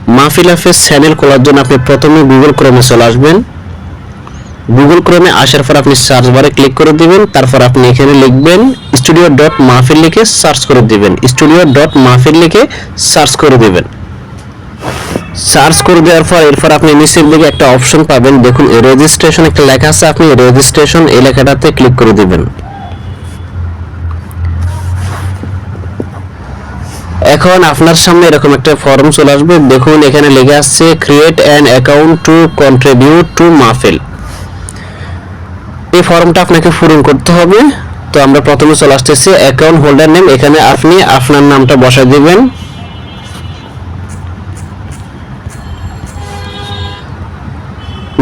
মাহফিল হাফেজ চ্যানেল খোলার জন্য আপনি প্রথমে গুগল ক্রোমে চলে আসবেন। গুগল ক্রোমে আসার পর আপনি সার্চ বারে ক্লিক করে দিবেন। তারপর আপনি এখানে লিখবেন studio.mahfil লিখে সার্চ করে দিবেন। studio.mahfil লিখে সার্চ করে দিবেন। সার্চ করে দেওয়ার পর এরপর আপনি নিচের দিকে একটা অপশন পাবেন, দেখুন রেজিস্ট্রেশন একটা লেখা আছে, আপনি রেজিস্ট্রেশন এই লেখাটাতে ক্লিক করে দিবেন। এখন আপনার সামনে এরকম একটা ফর্ম চলে আসবে, দেখুন এখানে লেখা আছে create an account two contribute to মাহফিল। এই ফর্মটা আপনাকে পূরণ করতে হবে। তো আমরা প্রথমে চলে আসতেছি অ্যাকাউন্ট হোল্ডার নেম, এখানে আপনি আপনার নামটা বসায় দিবেন।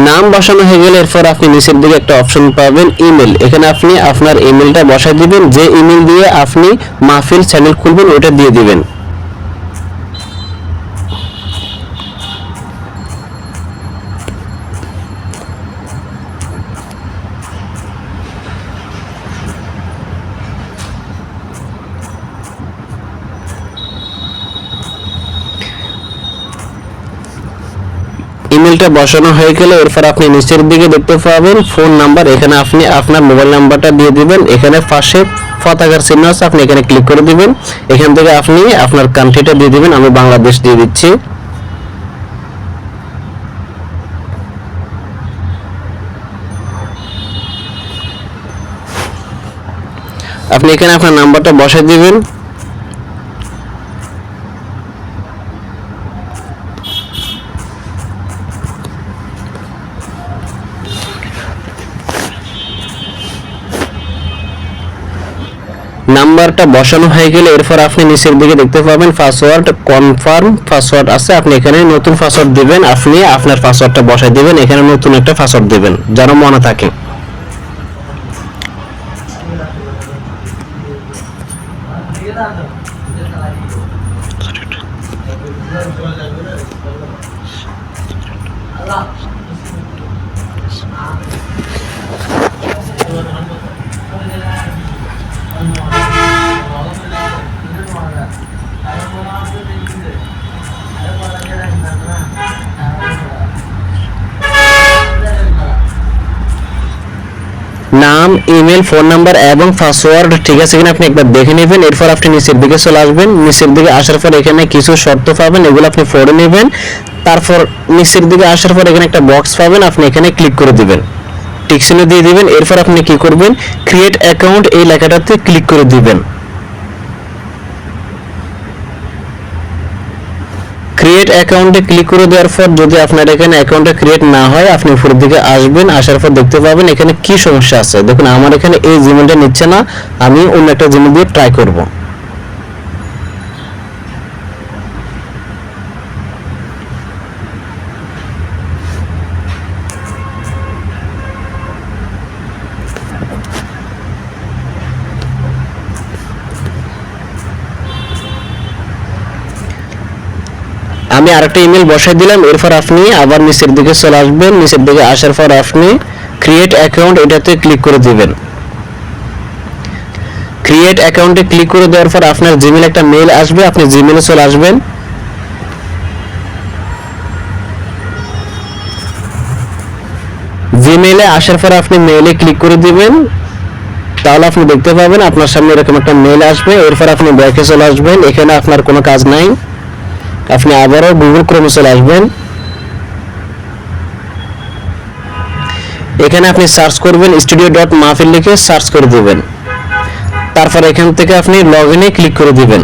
নাম বসানো হয়ে গেলে এরপর আপনি নিচের দিকে একটা অপশন পাবেন ইমেল, এখানে আপনি আপনার ইমেলটা বসায় দিবেন। যে ইমেল দিয়ে আপনি মাহফিল চ্যানেল খুলবেন ওটা দিয়ে দিবেন। ইমেলটা বসানো হয়ে গেলে এরপর আপনি নিচের দিকে দেখতে পাবেন ফোন নাম্বার, এখানে আপনি আপনার মোবাইল নাম্বারটা দিয়ে দিবেন। এখানে পাশে পতাকার চিহ্ন আছে, আপনি এখানে ক্লিক করে দিবেন। এখান থেকে আপনি আপনার কান্ট্রিটা দিয়ে দিবেন, আমি বাংলাদেশ দিয়ে দিচ্ছি। আপনি এখানে আপনার নাম্বারটা বসায় দিবেন। নাম্বারটা বসানো হয়ে গেলে এরপর আপনি নিচের দিকে দেখতে পাবেন পাসওয়ার্ড কনফার্ম পাসওয়ার্ড আছে, আপনি এখানে নতুন পাসওয়ার্ড দিবেন। আপনি আপনার পাসওয়ার্ডটা বসায় দিবেন, এখানে নতুন একটা পাসওয়ার্ড দিবেন যেন মনে থাকে। নাম, ইমেল, ফোন নাম্বার এবং পাসওয়ার্ড ঠিক আছে কিনা আপনি একবার দেখে নেবেন। এরপর আপনি নিচের দিকে চলে আসবেন। নিচের দিকে আসার পর এখানে কিছু শর্ত পাবেন, এগুলো আপনি পড়ে নেবেন। তারপর নিচের দিকে আসার পর এখানে একটা বক্স পাবেন, আপনি এখানে ক্লিক করে দিবেন, টিক চিহ্ন দিয়ে দিবেন। এরপর আপনি কি করবেন, ক্রিয়েট অ্যাকাউন্ট এই লেখাটাতে ক্লিক করে দিবেন। ক্রিয়েট অ্যাকাউন্টে ক্লিক করে দেওয়ার পর যদি আপনার এখানে অ্যাকাউন্টটা ক্রিয়েট না হয় আপনি উপরের দিকে আসবেন। আসার পর দেখতে পাবেন এখানে কি সমস্যা আছে। দেখুন আমার এখানে এই জিমেলটা নিচ্ছে না, আমি অন্য একটা জিমেল দিয়ে ট্রাই করব। আমি আরেকটা ইমেল বসাই দিলাম। এরপর আপনি আবার নিচের দিকে চলে আসবেন। নিচের দিকে আসার পর আপনি ক্রিয়েট অ্যাকাউন্ট এটাতে ক্লিক করে দিবেন। ক্রিয়েট অ্যাকাউন্টে ক্লিক করে দেওয়ার পর আপনার জিমেল একটা মেল আসবে, আপনি জিমেলে চলে আসবেন। জিমেলে আসার পর আপনি মেইলে ক্লিক করে দিবেন, তাহলে আপনি দেখতে পাবেন আপনার সামনে এরকম একটা মেল আসবে। এরপর আপনি ব্যাকে চলে আসবেন, এখানে আপনার কোনো কাজ নাই। আপনি আবারও গুগল ক্রোমে চলে আসবেন। এখানে আপনি সার্চ করবেন studio.mahfil লিখে সার্চ করে দিবেন। তারপর এখান থেকে আপনি লগইনে ক্লিক করে দিবেন।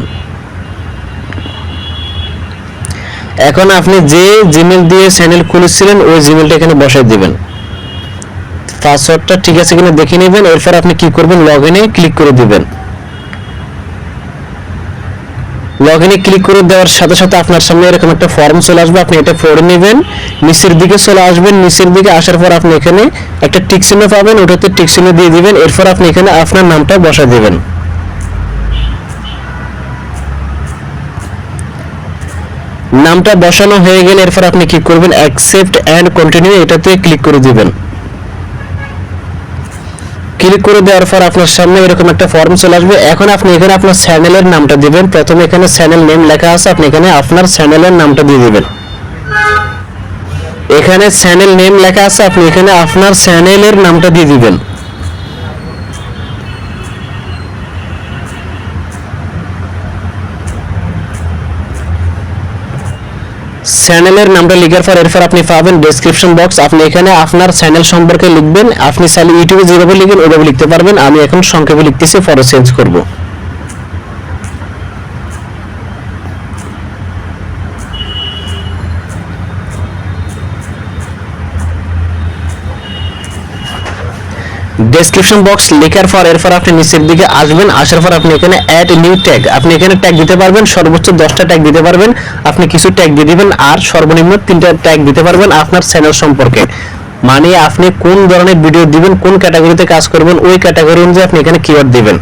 এখন আপনি যে জিমেল দিয়ে চ্যানেল খুলেছিলেন ওই জিমেলটা এখানে বসাই দিবেন। পাসওয়ার্ডটা ঠিক আছে কিনা দেখে নেবেন। এরপর আপনি কি করবেন, লগইনে ক্লিক করে দিবেন। লগইনে ক্লিক করে দেওয়ার সাথে সাথে আপনার সামনে এরকম একটা ফর্ম চলে আসবে, আপনি এটা পড়ে নেবেন। নিচের দিকে চলে আসবেন। নিচের দিকে আসার পর আপনি এখানে একটা টিক চিহ্ন পাবেন, ওটাতে টিক চিহ্ন দিয়ে দিবেন। এরপর আপনি এখানে আপনার নামটা বসায় দিবেন। নামটা বসানো হয়ে গেলে এরপর আপনি কি করবেন, অ্যাকসেপ্ট এন্ড কন্টিনিউ এটাতে ক্লিক করে দিবেন। ক্লিক করে দেওয়ার পর আপনার সামনে এরকম একটা ফর্ম চলে আসবে। এখন আপনি এখানে আপনার চ্যানেলের নামটা দিবেন। প্রথমে এখানে চ্যানেল নেম লেখা আছে, আপনি এখানে আপনার চ্যানেলের নামটা দিয়ে দিবেন। এখানে চ্যানেল নেম লেখা আছে, আপনি এখানে আপনার চ্যানেলের নামটা দিয়ে দিবেন। চ্যানেলের নামটা লেখার পর এরপর আপনি পাবেন ডেসক্রিপশন বক্স। আপনি এখানে আপনার চ্যানেল সম্পর্কে লিখবেন। আপনি চাইলে ইউটিউবে যেভাবে লিখেন ওইভাবে লিখতে পারবেন। আমি এখন সংক্ষেপে লিখতেছি, পরে চেঞ্জ করব। ডেসক্রিপশন বক্স লেখার পর এরপর আপনি নিচের দিকে আসবেন। আসার পর আপনি এখানে অ্যাড নিউ ট্যাগ, আপনি এখানে ট্যাগ দিতে পারবেন। সর্বোচ্চ 10টা ট্যাগ দিতে পারবেন। আপনি কিছু ট্যাগ দিয়ে দিবেন আর সর্বনিম্ন 3টা ট্যাগ দিতে পারবেন আপনার চ্যানেল সম্পর্কে। মানে আপনি কোন ধরনের ভিডিও দিবেন, কোন ক্যাটাগরিতে কাজ করবেন, ওই ক্যাটাগরি অনুযায়ী আপনি এখানে কিওয়ার্ড দিবেন।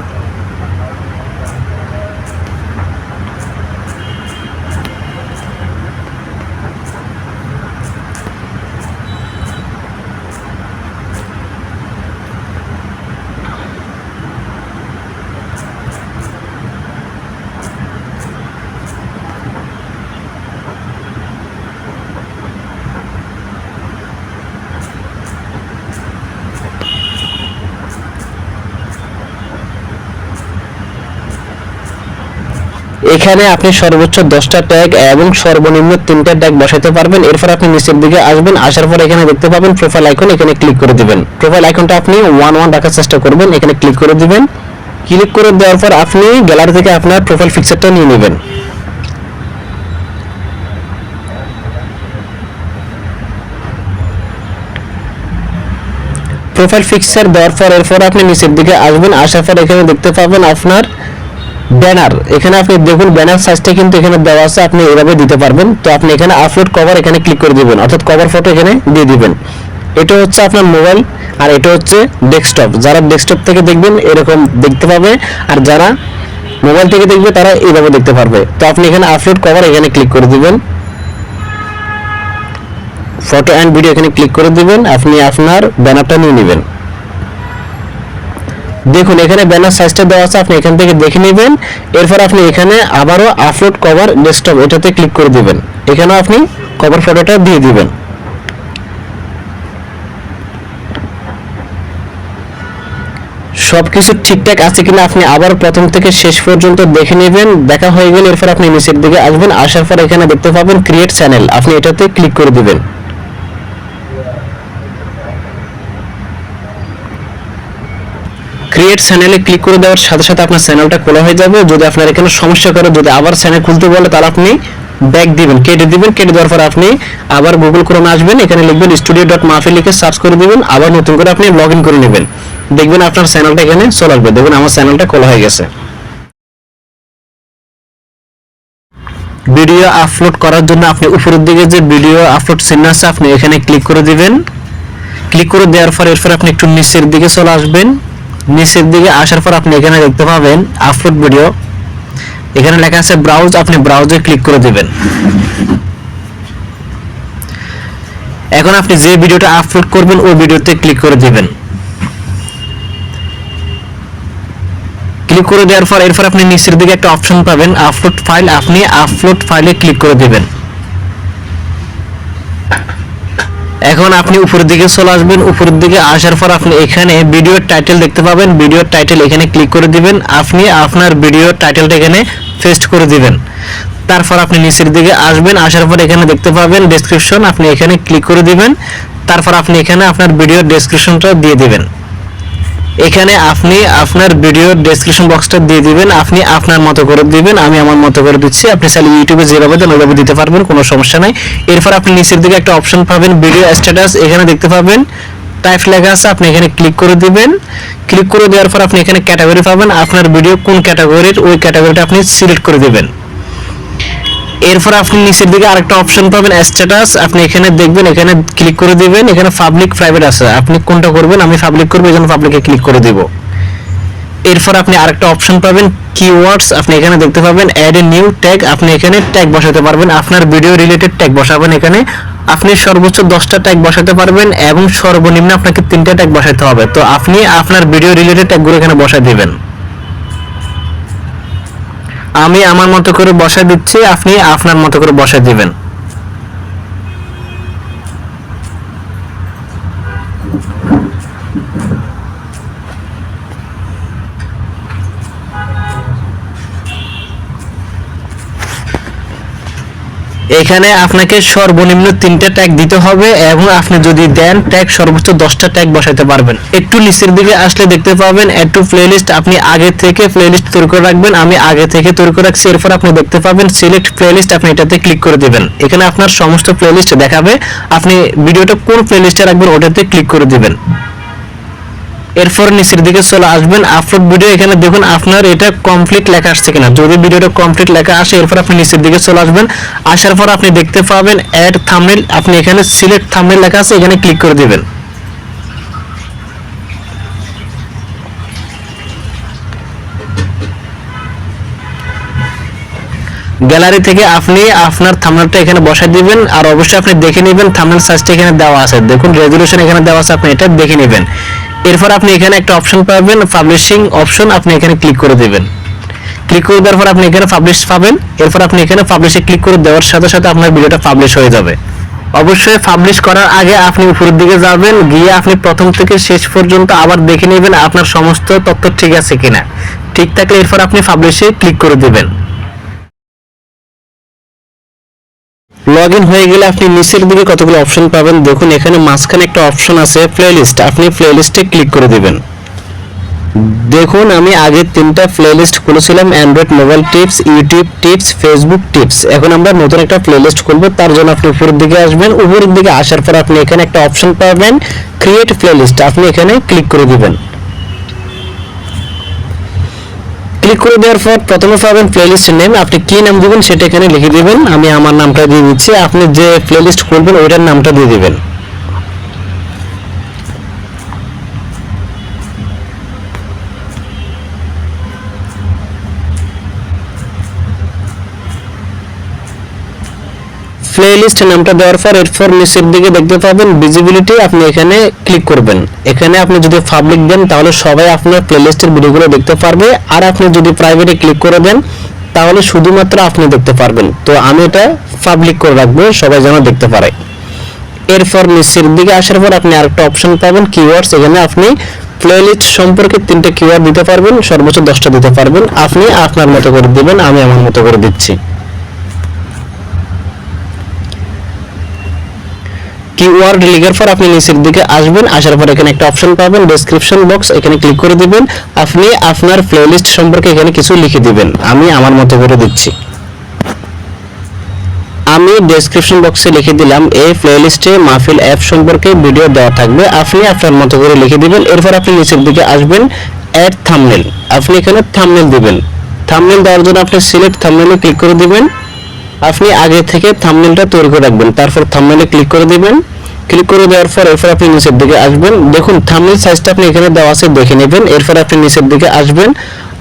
এখানে আপনি সর্বোচ্চ 10টা ট্যাগ এবং সর্বনিম্ন 3টা ট্যাগ বসাতে পারবেন। এরপর আপনি নিচের দিকে আসবেন। আসার পর এখানে দেখতে পাবেন প্রোফাইল আইকন, এখানে ক্লিক করে দিবেন। প্রোফাইল আইকনটা আপনি 1 রাখার চেষ্টা করবেন। এখানে ক্লিক করে দিবেন। ক্লিক করে দেওয়ার পর আপনি গ্যালারি থেকে আপনার প্রোফাইল পিকচারটা নিয়ে নেবেন। প্রোফাইল পিকচার দেওয়ার পর এরপর আপনি নিচের দিকে আসবেন। আসার পর এখানে দেখতে পাবেন আপনার ব্যানার। এখানে আপনি দেখুন ব্যানার সাইজটা কিন্তু এখানে দেওয়া আছে, আপনি এভাবে দিতে পারবেন। তো আপনি এখানে আপলোড কভার এখানে ক্লিক করে দিবেন, অর্থাৎ কভার ফটো এখানে দিয়ে দিবেন। এটা হচ্ছে আপনার মোবাইল আর এটা হচ্ছে ডেস্কটপ। যারা ডেস্কটপ থেকে দেখবেন এরকম দেখতে পাবে, আর যারা মোবাইল থেকে দেখবে তারা এইভাবে দেখতে পারবে। তো আপনি এখানে আপলোড কভার এখানে ক্লিক করে দিবেন। ফটো অ্যান্ড ভিডিও এখানে ক্লিক করে দিবেন। আপনি আপনার ব্যানারটা নিয়ে নেবেন। দেখুন এখানে ব্যানার সাইজটা দেওয়া আছে, আপনি এখান থেকে দেখে নেবেন। এরপর আপনি এখানে আবারও আপলোড কভার ডেস্কটপ এটাতে ক্লিক করে দিবেন। এখানেও আপনি কভার ফটোটা দিয়ে দিবেন। সবকিছু ঠিকঠাক আছে কিনা আপনি আবার প্রথম থেকে শেষ পর্যন্ত দেখে নেবেন। দেখা হয়ে গেলে এরপর আপনি নিচের দিকে আসবেন। আসার পর এখানে দেখতে পাবেন ক্রিয়েট চ্যানেল, আপনি এটাতে ক্লিক করে দিবেন। ক্রিয়েট চ্যানেলে ক্লিক করে দেওয়ার সাথে সাথে আপনার চ্যানেলটা খোলা হয়ে যাবে। যদি আপনার এখানে সমস্যা করে, যদি আবার চ্যানেল খুলতে বলে, তাহলে আপনি ব্যাক দিবেন, কেটে দিবেন। কেটে দেওয়ার পর আপনি আবার গুগল ক্রোমে আসবেন। এখানে লিখবেন studio.mahfil লিখে সার্চ করে দিবেন। আবার নতুন করে আপনি লগ ইন করে নেবেন। দেখবেন আপনার চ্যানেলটা এখানে চলে আসবে। দেখুন আমার চ্যানেলটা খোলা হয়ে গেছে। ভিডিও আপলোড করার জন্য আপনি উপরের দিকে যে ভিডিও আপলোড চিহ্ন আছে আপনি এখানে ক্লিক করে দিবেন। ক্লিক করে দেওয়ার পর এরপর আপনি একটু নিচের দিকে চলে আসবেন। নিচের দিকে আসার পর আপনি এখানে দেখতে পাবেন আপলোড ভিডিও, এখানে লেখা আছে ব্রাউজ, আপনি ব্রাউজে ক্লিক করে দিবেন। এখন আপনি যে ভিডিওটা আপলোড করবেন ওই ভিডিওতে ক্লিক করে দিবেন। ক্লিক করে দেওয়ার পর এরপর আপনি নিচের দিকে একটা অপশন পাবেন আপলোড ফাইল, আপনি আপলোড ফাইলে ক্লিক করে দিবেন। এখন আপনি উপরের দিকে চলে আসবেন। উপরের দিকে আসার পর আপনি এখানে ভিডিওর টাইটেল দেখতে পাবেন। ভিডিওর টাইটেল এখানে ক্লিক করে দিবেন। আপনি আপনার ভিডিওর টাইটেলটা এখানে পেস্ট করে দিবেন। তারপর আপনি নিচের দিকে আসবেন। আসার পর এখানে দেখতে পাবেন ডেসক্রিপশন, আপনি এখানে ক্লিক করে দিবেন। তারপর আপনি এখানে আপনার ভিডিওর ডেসক্রিপশনটা দিয়ে দিবেন। এখানে আপনি আপনার ভিডিওর ডেসক্রিপশন বক্সটা দিয়ে দিবেন। আপনি আপনার মতো করে দিবেন, আমি আমার মতো করে দিচ্ছি। আপনি চাইলে ইউটিউবে যেভাবে দেন ওইভাবে দিতে পারবেন, কোনো সমস্যা নাই। এরপর আপনি নিচের দিকে একটা অপশন পাবেন ভিডিও স্ট্যাটাস, এখানে দেখতে পাবেন টাইপ লেখা আছে, আপনি এখানে ক্লিক করে দিবেন। ক্লিক করে দেওয়ার পর আপনি এখানে ক্যাটাগরি পাবেন, আপনার ভিডিও কোন ক্যাটাগরির ওই ক্যাটাগরিটা আপনি সিলেক্ট করে দিবেন। এরপর আপনি নিচের দিকে আরেকটা অপশন পাবেন স্ট্যাটাস, আপনি এখানে দেখবেন, এখানে ক্লিক করে দিবেন। এখানে পাবলিক প্রাইভেট আছে, আপনি কোনটা করবেন। আমি পাবলিক করব, এজন্য পাবলিকে ক্লিক করে দিব। এরপর আপনি আরেকটা অপশন পাবেন কিওয়ার্ডস, আপনি এখানে দেখতে পাবেন অ্যাড এ নিউ ট্যাগ, আপনি এখানে ট্যাগ বসাতে পারবেন। আপনার ভিডিও রিলেটেড ট্যাগ বসাবেন। এখানে আপনি সর্বোচ্চ 10টা ট্যাগ বসাতে পারবেন এবং সর্বনিম্ন আপনাকে 3টা ট্যাগ বসাতে হবে। তো আপনি আপনার ভিডিও রিলেটেড ট্যাগগুলো এখানে বসায় দিবেন। আমি আমার মতো করে বসায় দিচ্ছি, আপনি আপনার মতো করে বসায় দিবেন। এখানে আপনাকে সর্বনিম্ন 3টা ট্যাগ দিতে হবে এবং আপনি যদি দেন ট্যাগ সর্বোচ্চ 10টা ট্যাগ বসাতে পারবেন। একটু নিচের দিকে আসলে দেখতে পাবেন অ্যাড টু প্লেলিস্ট, আপনি আগে থেকে প্লেলিস্ট তৈরি করে রাখবেন। আমি আগে থেকে তৈরি করে রাখছি। এরপর আপনি দেখতে পাবেন সিলেক্ট প্লেলিস্ট, আপনি এটাতে ক্লিক করে দিবেন। এখানে আপনার সমস্ত প্লেলিস্ট দেখাবে, আপনি ভিডিওটা কোন প্লেলিস্টে রাখবেন ওটাতে ক্লিক করে দিবেন। এরপর নিচের দিকে চলে আসবেন আপলোড ভিডিও, এখানে দেখুন আপনার এটা কমপ্লিট লেখা আসছে কিনা। যদি ভিডিওটা কমপ্লিট লেখা আসে এরপর আপনি নিচের দিকে চলে আসবেন। আসার পর আপনি দেখতে পাবেন অ্যাড থাম্বনেল, আপনি এখানে সিলেক্ট থাম্বনেল লেখা আছে, এখানে ক্লিক করে দিবেন। গ্যালারি থেকে আপনি আপনার থাম্বনেলটা এখানে বসাই দিবেন। আর অবশ্যই আপনি দেখে নেবেন থাম্বনেল সাইজটা এখানে দেওয়া আছে, দেখুন রেজোলিউশন এখানে দেওয়া আছে, আপনি এটা দেখে নেবেন। এরপর আপনি এখানে একটা অপশন পাবেন পাবলিশিং অপশন, আপনি এখানে ক্লিক করে দিবেন। ক্লিক করে দেওয়ার পর আপনি এখানে পাবলিশ পাবেন। এরপর আপনি এখানে পাবলিশে ক্লিক করে দেওয়ার সাথে সাথে আপনার ভিডিওটা পাবলিশ হয়ে যাবে। অবশ্যই পাবলিশ করার আগে আপনি উপরের দিকে যাবেন, গিয়ে আপনি প্রথম থেকে শেষ পর্যন্ত আবার দেখে নেবেন আপনার সমস্ত তথ্য ঠিক আছে কিনা। ঠিক থাকলে এরপর আপনি পাবলিশে ক্লিক করে দিবেন। লগইন হয়ে গেলে আপনি নিচের দিকে কতগুলো অপশন পাবেন, দেখুন এখানে মাঝখানে একটা অপশন আছে প্লেলিস্ট, আপনি প্লেলিস্টে ক্লিক করে দিবেন। দেখুন আমি আগে 3টা প্লেলিস্ট খুলেছিলাম, Android mobile tips, YouTube tips, Facebook tips. এখন আমরা নতুন একটা প্লেলিস্ট খুলব, তার জন্য আপনি উপরের দিকে আসবেন। উপরের দিকে আসার পর আপনি এখানে একটা অপশন পাবেন ক্রিয়েট প্লেলিস্ট, আপনি এখানে ক্লিক করে দিবেন। ক্লিক করে দেওয়ার পর প্রথমে পাবেন প্লেলিস্টের নেম, আপনি কি নাম দিবেন সেটা এখানে লিখে দিবেন। আমি আমার নামটা দিয়ে দিচ্ছি, আপনি যে প্লেলিস্ট খুলবেন ওইটার নামটা দিয়ে দিবেন। প্লেলিস্ট নামটা দেওয়ার পর এরপর নিচের দিকে দেখতে পাবেন ভিজিবিলিটি, আপনি এখানে ক্লিক করবেন। এখানে আপনি যদি পাবলিক দেন তাহলে সবাই আপনার প্লেলিস্টের ভিডিওগুলো দেখতে পারবে, আর আপনি যদি প্রাইভেটে ক্লিক করে দেন তাহলে শুধুমাত্র আপনি দেখতে পারবেন। তো আমি এটা পাবলিক করে রাখবো, সবাই যেন দেখতে পারে। এরপর নিচের দিকে আসার পর আপনি আরেকটা অপশন পাবেন কিওয়ার্ডস, এখানে আপনি প্লেলিস্ট সম্পর্কে 3টা কিওয়ার্ড দিতে পারবেন, সর্বোচ্চ 10টা দিতে পারবেন। আপনি আপনার মতো করে দিবেন, আমি আমার মতো করে দিচ্ছি। কিওয়ার্ড লেখার পর আপনি নিচের দিকে আসবেন, আসার পর এখানে একটা অপশন পাবেন ডেসক্রিপশন বক্স, এখানে ক্লিক করে দিবেন। আপনি আপনার প্লেলিস্ট সম্পর্কে এখানে কিছু লিখে দিবেন, আমি আমার মতো করে দিচ্ছি। আমি ডেসক্রিপশন বক্সে লিখে দিলাম এই প্লেলিস্টে মাহফিল অ্যাপ সম্পর্কে ভিডিও দেওয়া থাকবে, আপনি আপনার মতো করে লিখে দিবেন। এরপর আপনি নিচের দিকে আসবেন অ্যাড থাম্বনেল, আপনি এখানে থাম্বনেল দিবেন। থাম্বনেল দেওয়ার জন্য আপনি সিলেক্ট থাম্বনেলে ক্লিক করে দিবেন। আপনি আগে থেকে থাম্বনেলটা তৈরি করে রাখবেন, তারপর থাম্বনেলে ক্লিক করে দিবেন। ক্লিক করে দেওয়ার পর এরপর আপনি নিচের দিকে আসবেন, দেখুন থাম্বনেল সাইজটা আপনি এখানে দেওয়া আছে দেখে নেবেন। এরপর আপনি নিচের দিকে আসবেন,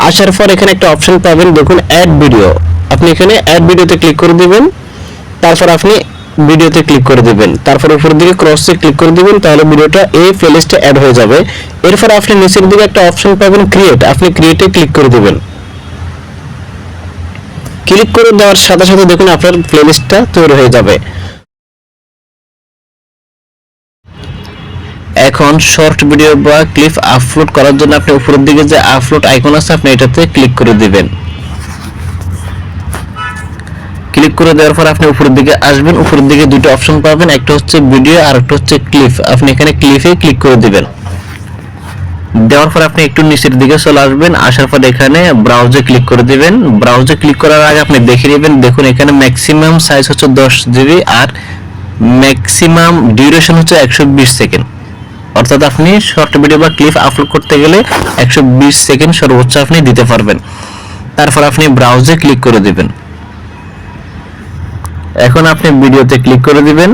আসার পর এখানে একটা অপশন পাবেন দেখুন অ্যাড ভিডিও, আপনি এখানে অ্যাড ভিডিওতে ক্লিক করে দিবেন। তারপর আপনি ভিডিওতে ক্লিক করে দিবেন, তারপর উপরের দিকে ক্রসে ক্লিক করে দিবেন, তাহলে ভিডিওটা এই প্লেলিস্টে অ্যাড হয়ে যাবে। এরপর আপনি নিচের দিকে একটা অপশন পাবেন ক্রিয়েট, আপনি ক্রিয়েটে ক্লিক করে দিবেন। ক্লিক করে দেওয়ার সাথে সাথে দেখুন আপনার প্লেলিস্টটা তৈরি হয়ে যাবে। এখন শর্ট ভিডিও বা ক্লিপ আপলোড করার জন্য আপনি উপরের দিকে যে আপলোড আইকন আছে আপনি এটাতে ক্লিক করে দিবেন। ক্লিক করে দেওয়ার পর আপনি উপরের দিকে আসবেন, উপরের দিকে দুটো অপশন পাবেন, একটা হচ্ছে ভিডিও আর একটা হচ্ছে ক্লিপ, আপনি এখানে ক্লিপে ক্লিক করে দিবেন। দেওয়ার পর আপনি একটু নিচের দিকে চলে আসবেন, আসার পর এখানে ব্রাউজে ক্লিক করে দিবেন। ব্রাউজে ক্লিক করার আগে আপনি দেখে নেবেন, দেখুন এখানে ম্যাক্সিমাম সাইজ হচ্ছে 10 জিবি আর ম্যাক্সিমাম ডিউরেশন হচ্ছে 120 সেকেন্ড। অর্থাৎ আপনি শর্ট ভিডিও বা ক্লিপ আপলোড করতে গেলে 120 সেকেন্ড সর্বোচ্চ আপনি দিতে পারবেন। তারপর আপনি ব্রাউজে ক্লিক করে দিবেন। এখন আপনি ভিডিওতে ক্লিক করে দিবেন।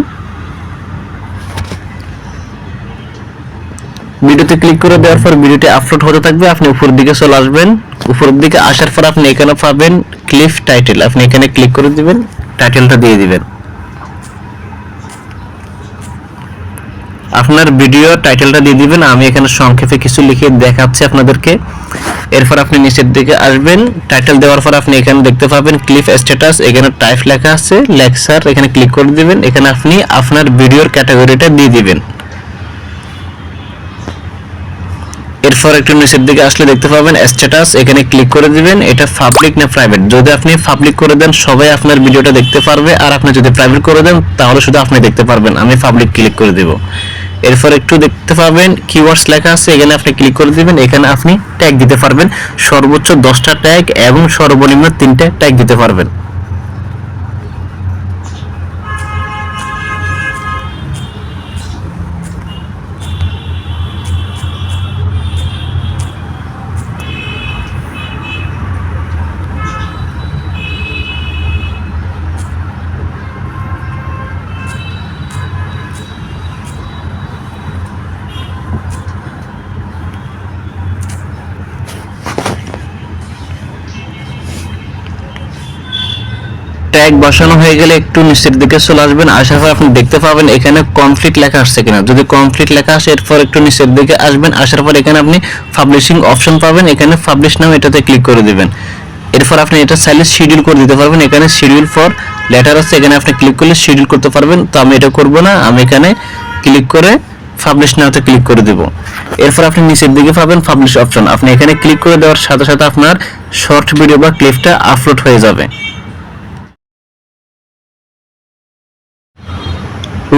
ভিডিওতে ক্লিক করে দেওয়ার পর ভিডিওটি আপলোড হতে থাকবে, আপনি উপরের দিকে চলে আসবেন। উপরের দিকে আসার পর আপনি এখানে পাবেন ক্লিপ টাইটেল, আপনি এখানে ক্লিক করে দিবেন, টাইটেলটা দিয়ে দিবেন। আপনার ভিডিও টাইটেলটা দিয়ে দিবেন, আমি এখানে সংক্ষেপে কিছু লিখে দেখাচ্ছি আপনাদেরকে। এরপর আপনি নিচের দিকে আসবেন, টাইটেল দেওয়ার পর আপনি এখানে দেখতে পাবেন ক্লিপ স্ট্যাটাস, এখানে টাইপ লেখা আছে লেকচার, এখানে ক্লিক করে দিবেন। এখানে আপনি আপনার ভিডিওর ক্যাটাগরিটা দিয়ে দিবেন। এরপর একটু নিচের দিকে আসলে দেখতে পাবেন স্ট্যাটাস, এখানে ক্লিক করে দিবেন। এটা পাবলিক না প্রাইভেট, যদি আপনি পাবলিক করে দেন সবাই আপনার ভিডিওটা দেখতে পারবে, আর আপনি যদি প্রাইভেট করে দেন তাহলে শুধু আপনি দেখতে পারবেন। আমি পাবলিক ক্লিক করে দেব। এরপর একটু দেখতে পাবেন কিওয়ার্ডস লেখা আছে, এখানে আপনি ক্লিক করে দিবেন। এখানে আপনি ট্যাগ দিতে পারবেন, সর্বোচ্চ 10টা ট্যাগ এবং সর্বনিম্ন 3টা ট্যাগ দিতে পারবেন। ট্যাগ বসানো হয়ে গেলে একটু নিচের দিকে চলে আসবেন, আসার পর আপনি দেখতে পাবেন এখানে কমপ্লিট লেখা আসছে কিনা। যদি কমপ্লিট লেখা আসে এরপর একটু নিচের দিকে আসবেন, আসার পর এখানে আপনি পাবলিশিং অপশন পাবেন, এখানে পাবলিশ নাও এটাতে ক্লিক করে দিবেন। এরপর আপনি এটা চাইলে শিডিউল করে দিতে পারবেন, এখানে শিডিউল ফর লেটার আছে, এখানে আপনি ক্লিক করলে শিডিউল করতে পারবেন। তো আমি এটা করব না, আমি এখানে ক্লিক করে পাবলিশ নাওতে ক্লিক করে দেব। এরপর আপনি নিচের দিকে পাবেন পাবলিশ অপশন, আপনি এখানে ক্লিক করে দেওয়ার সাথে সাথে আপনার শর্ট ভিডিও বা ক্লিপটা আপলোড হয়ে যাবে।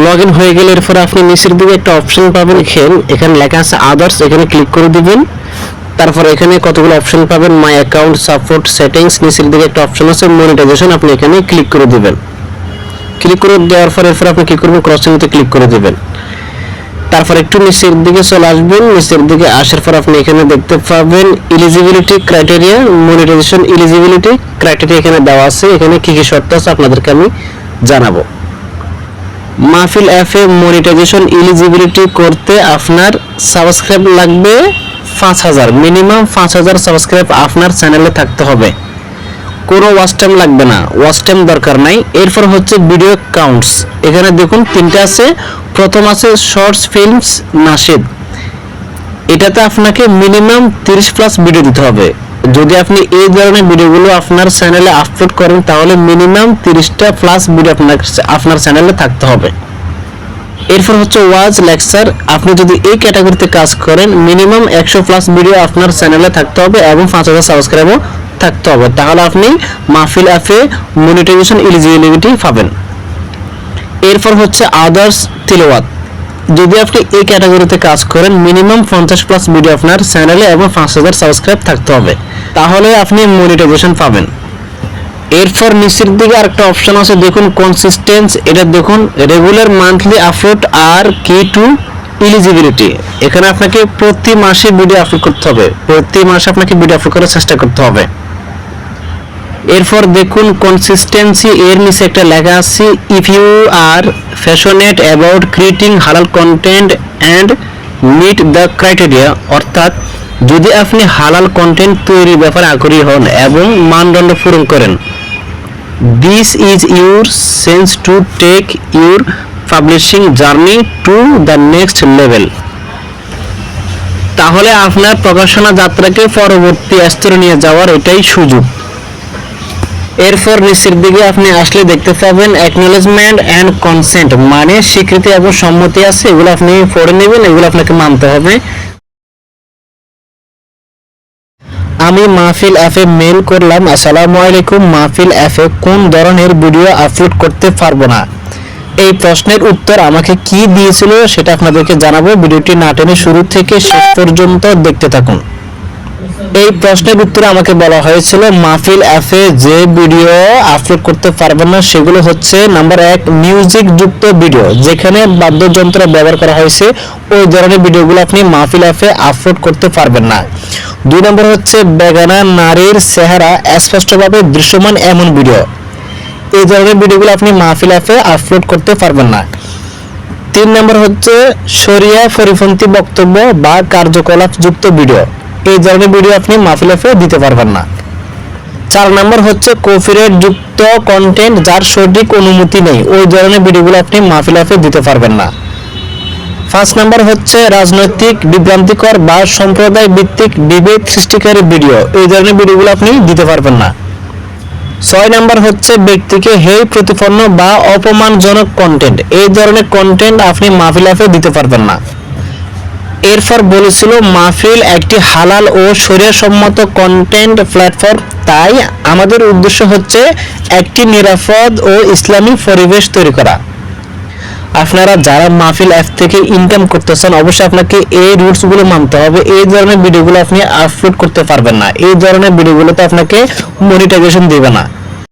লগইন হয়ে গেলে এরপর আপনি নিচের দিকে একটা অপশন পাবেন, এখানে লেখা আছে আদার্স, এখানে ক্লিক করে দিবেন। তারপর এখানে কতগুলো অপশন পাবেন, মাই অ্যাকাউন্ট, সাপোর্ট, সেটিংস, নিচের দিকে একটা অপশন আছে মনিটাইজেশন, আপনি এখানে ক্লিক করে দিবেন। ক্লিক করে দেওয়ার পর এরপর আপনি কি করবেন, ক্রসিংতে ক্লিক করে দিবেন। তারপর একটু নিচের দিকে চলে আসবেন, নিচের দিকে আসার পর আপনি এখানে দেখতে পাবেন eligibility criteria, monetization eligibility criteria এখানে দেওয়া আছে, এখানে কি কি শর্ত আছে আপনাদেরকে আমি জানাবো। মাহফিল অ্যাপে মনিটাইজেশন এলিজিবিলিটি করতে আপনার সাবস্ক্রাইব লাগবে 5000, মিনিমাম 5000 সাবস্ক্রাইব আপনার চ্যানেলে থাকতে হবে। কোনো ওয়াচ টাইম লাগবে না, ওয়াচ টাইম দরকার নাই। এরপর হচ্ছে ভিডিও কাউন্টস, এখানে দেখুন 3টা আছে। প্রথম আছে শর্টস ফিল্মস নাশিদ, এটাতে আপনাকে মিনিমাম 30+ ভিডিও দিতে হবে। যদি আপনি এই ধরনের ভিডিওগুলো আপনার চ্যানেলে আপলোড করেন তাহলে মিনিমাম 30টা প্লাস ভিডিও আপনার চ্যানেলে থাকতে হবে। এরপর হচ্ছে ওয়াজ লেকচার, আপনি যদি এই ক্যাটাগরিতে কাজ করেন মিনিমাম 100+ ভিডিও আপনার চ্যানেলে থাকতে হবে এবং 5000 সাবস্ক্রাইবও থাকতে হবে, তাহলে আপনি মাহফিল অ্যাপে মনিটাইজেশন এলিজিবিলিটি পাবেন। এরপর হচ্ছে আদার্স তিলাওয়াত, যদি আপনি এই ক্যাটাগরিতে কাজ করেন মিনিমাম 50+ ভিডিও আপনার চ্যানেলে এবং 5000 সাবস্ক্রাইব থাকতে হবে, তাহলে আপনি মনিটাইজেশন পাবেন। এরপর নিচের দিকে আরেকটা অপশন আছে দেখুন কনসিস্টেন্স, এটা দেখুন রেগুলার মান্থলি আপলোড আর কি টু এলিজিবিলিটি, এখানে আপনাকে প্রতি মাসে ভিডিও আপলোড করতে হবে, প্রতি মাসে আপনাকে ভিডিও আপলোড করার চেষ্টা করতে হবে। এরপর দেখুন কনসিস্টেন্সি, এর নিচে একটা লেখা আছে if you are passionate about creating halal content and meet the criteria, অর্থাৎ যদি আপনি হালাল কন্টেন্ট তৈরির ব্যাপারে আগ্রহী হন এবং মানদণ্ড পূরণ করেন, this is your sense to take your publishing journey to the next level, তাহলে আপনার প্রকাশনা যাত্রাকে পরবর্তী স্তরে নিয়ে যাওয়ার এটাই সুযোগ। এরপর নিচের দিকে আপনি আসলে দেখতে পাবেন অ্যাকনোলেজমেন্ট অ্যান্ড কনসেন্ট, মানে স্বীকৃতি এবং সম্মতি আছে, এগুলো আপনি পড়ে নেবেন, এগুলো আপনাকে মানতে হবে। আমি মাহফিল অ্যাপে মেল করলাম, আসসালামু আলাইকুম, মাহফিল অ্যাপে কোন ধরনের ভিডিও আপলোড করতে পারবো না। এই প্রশ্নের উত্তর আমাকে কি দিয়েছিল সেটা আপনাদেরকে জানাবো, ভিডিওটি না টেনে শুরু থেকে শেষ পর্যন্ত দেখতে থাকুন। এই প্রশ্নের উত্তরে আমাকে বলা হয়েছিল মাহফিল অ্যাপে যে ভিডিও আপলোড করতে পারবেন না সেগুলো হচ্ছে নাম্বার 1 মিউজিক যুক্ত ভিডিও, যেখানে বাদ্যযন্ত্র ব্যবহার করা হয়েছে ওই ধরনের ভিডিওগুলো আপনি মাহফিল অ্যাপে আপলোড করতে পারবেন না। 2 নম্বর হচ্ছে বেগানা নারীর চেহারা স্পষ্টভাবে দৃশ্যমান এমন ভিডিও, এই ধরনের ভিডিওগুলো আপনি মাহফিল অ্যাপে আপলোড করতে পারবেন না। 3 নম্বর হচ্ছে শরিয়া পরিপন্থী বক্তব্য বা কার্যকলাপ যুক্ত ভিডিও, এই ধরনের ভিডিও আপনি মাহফিল অ্যাপে দিতে পারবেন না। 4 নম্বর হচ্ছে কপিরাইট যুক্ত কন্টেন্ট যার সঠিক অনুমতি নেই, ওই ধরনের ভিডিওগুলো আপনি মাহফিল অ্যাপে দিতে পারবেন না। 5 নম্বর হচ্ছে রাজনৈতিক বিভ্রান্তিকর বা সম্প্রদায় ভিত্তিক বিভেদ সৃষ্টিকারী ভিডিও, এই ধরনের ভিডিওগুলো আপনি দিতে পারবেন না। 6 নম্বর হচ্ছে ব্যক্তিকে হেয় প্রতিপন্ন বা অপমানজনক কন্টেন্ট, এই ধরনের কন্টেন্ট আপনি মাহফিল অ্যাপে দিতে পারবেন না। এরপর বলেছিল মাহফিল একটি হালাল ও শরীয়তসম্মত কন্টেন্ট প্ল্যাটফর্ম, তাই আমাদের উদ্দেশ্য হচ্ছে একটি নিরাপদ ও ইসলামী পরিবেশ তৈরি করা। আপনারা যারা মাহফিল অ্যাপ থেকে ইনকাম করতেছেন অবশ্যই আপনাকে এই রুলসগুলো মানতে হবে। এই ধরনের ভিডিওগুলো আপনি আপলোড করতে পারবেন না, এই ধরনের ভিডিওগুলোতে আপনাকে মনিটাইজেশন দিবে না।